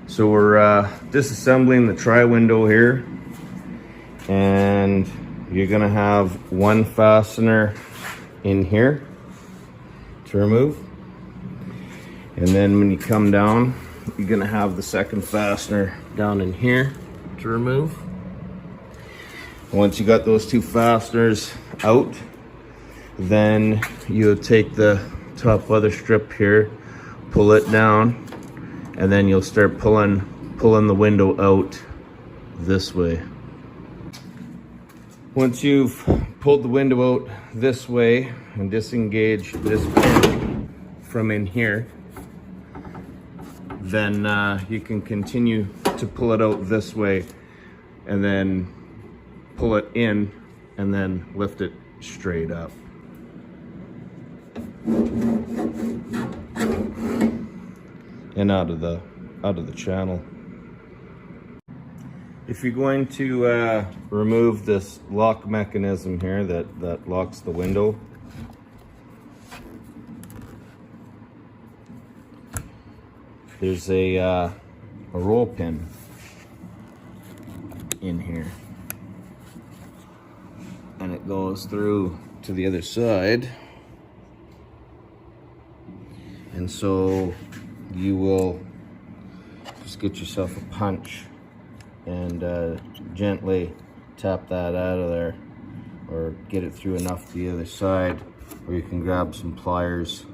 So we're disassembling the tri-window here, and you're gonna have one fastener in here to remove, and then when you come down, you're gonna have the second fastener down in here to remove. Once you got those two fasteners out, then you'll take the top leather strip here, pull it down, and then you'll start pulling the window out this way. Once you've pulled the window out this way and disengage this pin from in here, then you can continue to pull it out this way and then pull it in and then lift it straight up. And out of the channel. If you're going to remove this lock mechanism here that locks the window, there's a roll pin in here, and it goes through to the other side, and so you will just get yourself a punch and gently tap that out of there, or get it through enough to the other side, or you can grab some pliers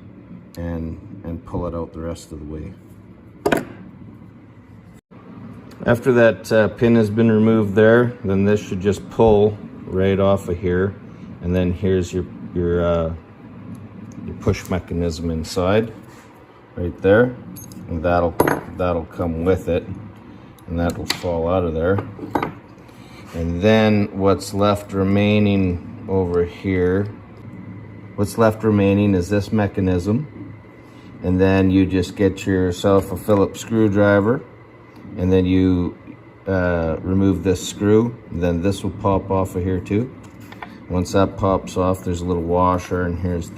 and pull it out the rest of the way. After that pin has been removed there, then this should just pull right off of here, and then here's your push mechanism inside right there, and that'll come with it, and that will fall out of there. And then what's left remaining over here, what's left remaining is this mechanism, and then you just get yourself a Phillips screwdriver, and then you remove this screw, and then this will pop off of here too. Once that pops off, there's a little washer, and here's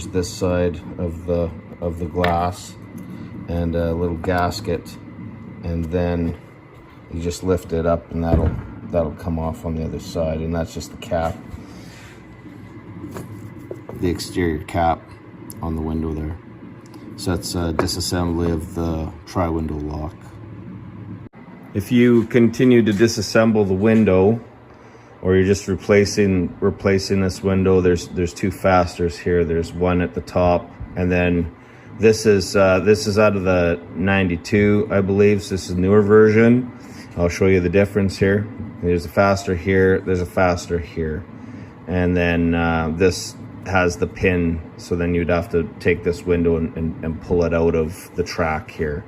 this side of the glass, and a little gasket, and then you just lift it up, and that'll come off on the other side, and that's just the cap, the exterior cap on the window there. So that's a disassembly of the tri-window lock. If you continue to disassemble the window, or you're just replacing this window, there's two fasteners here. There's one at the top, and then this is out of the 92, I believe. So this is a newer version. I'll show you the difference here. There's a fastener here, there's a fastener here, and then this has the pin, so then you'd have to take this window and pull it out of the track here.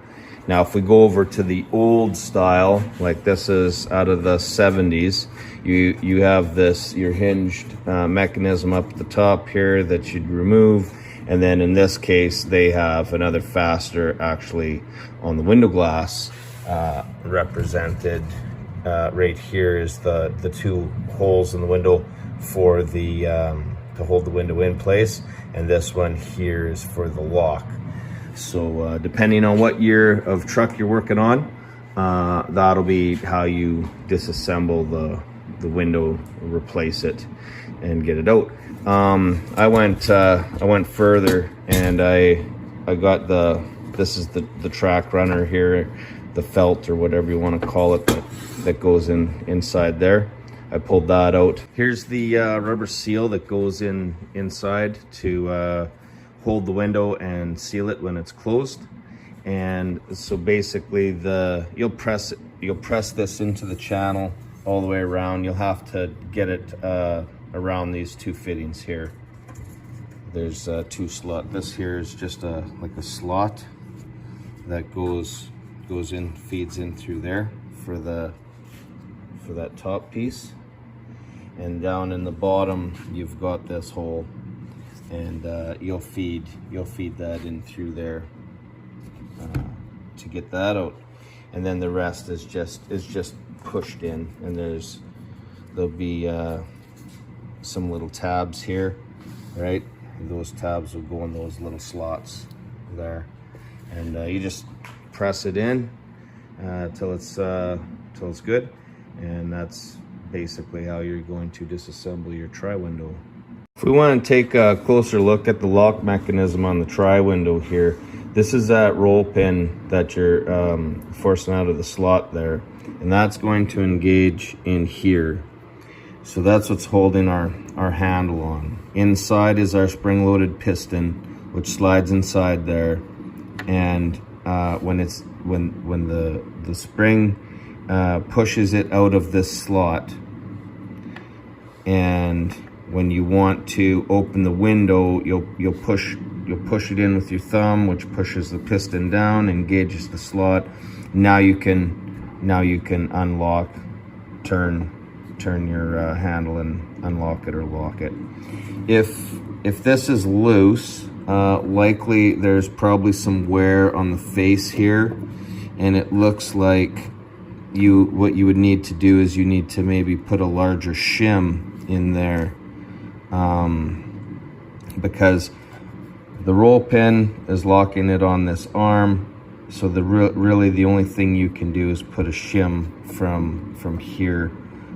Now if we go over to the old style, like this is out of the 70s, you have your hinged mechanism up at the top here that you'd remove, and then in this case they have another fastener actually on the window glass, represented right here is the two holes in the window for the to hold the window in place, and this one here is for the lock. So depending on what year of truck you're working on, that'll be how you disassemble the window, replace it, and get it out. I went further, and I got this is the track runner here, the felt or whatever you want to call it, that goes inside there. I pulled that out. Here's the rubber seal that goes inside to hold the window and seal it when it's closed. And so basically you'll press this into the channel all the way around. You'll have to get it around these two fittings here. There's two slot. This here is just like a slot that goes in, feeds in through there for that top piece. And down in the bottom you've got this hole, and you'll feed that in through there to get that out, and then the rest is just pushed in, and there'll be some little tabs here, right? And those tabs will go in those little slots there, and you just press it in till it's good, and that's basically how you're going to disassemble your tri-window. If we want to take a closer look at the lock mechanism on the tri-window here, this is that roll pin that you're forcing out of the slot there, and that's going to engage in here. So that's what's holding our handle on. Inside is our spring-loaded piston, which slides inside there, and when the spring pushes it out of this slot, and when you want to open the window, you'll push it in with your thumb, which pushes the piston down, engages the slot. Now you can unlock, turn your handle and unlock it or lock it. If this is loose, likely there's probably some wear on the face here, and it looks like what you would need to do is you need to maybe put a larger shim in there, because the roll pin is locking it on this arm. So really the only thing you can do is put a shim from here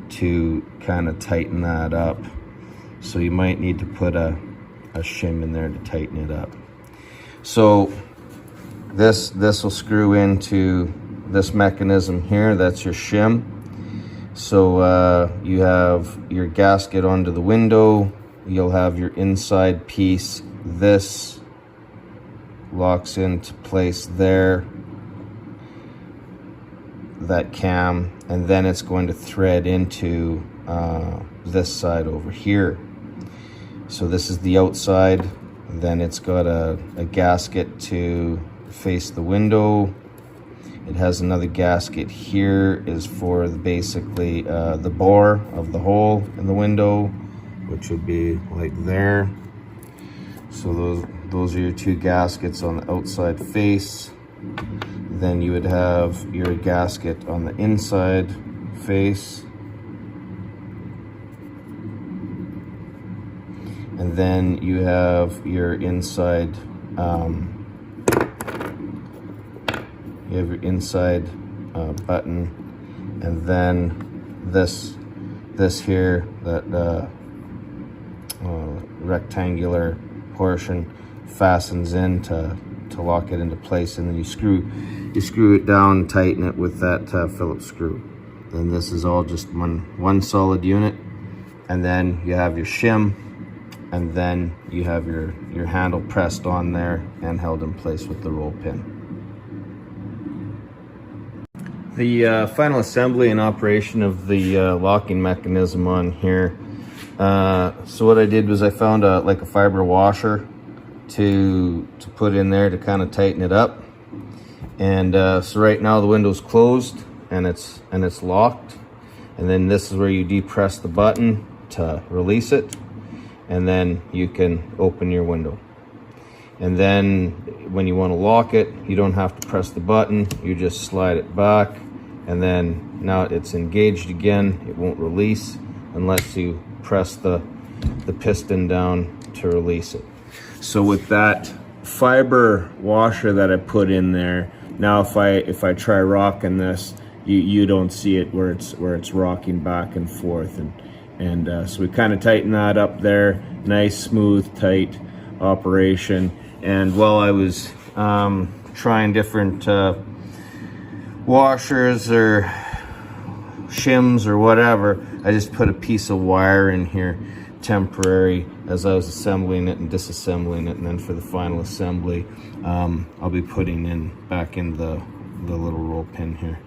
to kind of tighten that up. So you might need to put a shim in there to tighten it up. So this will screw into this mechanism here. That's your shim. So you have your gasket onto the window. You'll have your inside piece. This locks into place there, that cam, and then it's going to thread into this side over here. So this is the outside. Then it's got a gasket to face the window. It has another gasket here, is for basically the bore of the hole in the window, which would be like there. So those are your two gaskets on the outside face. Then you would have your gasket on the inside face. And then you have your inside button, and then this here, that rectangular portion fastens in to lock it into place, and then you screw it down and tighten it with that Phillips screw. Then this is all just one solid unit, and then you have your shim, and then you have your handle pressed on there and held in place with the roll pin. The final assembly and operation of the locking mechanism on here. So what I did was I found like a fiber washer to put in there to kind of tighten it up. And so right now the window's closed and it's locked. And then this is where you depress the button to release it, and then you can open your window. And then when you want to lock it, you don't have to press the button, you just slide it back, and then now it's engaged again. It won't release unless you press the piston down to release it. So with that fiber washer that I put in there, now if I try rocking this, you don't see it where it's rocking back and forth, and so we kind of tighten that up there. Nice, smooth, tight operation. And while I was trying different washers or shims or whatever, I just put a piece of wire in here temporary as I was assembling it and disassembling it, and then for the final assembly I'll be putting back in the little roll pin here.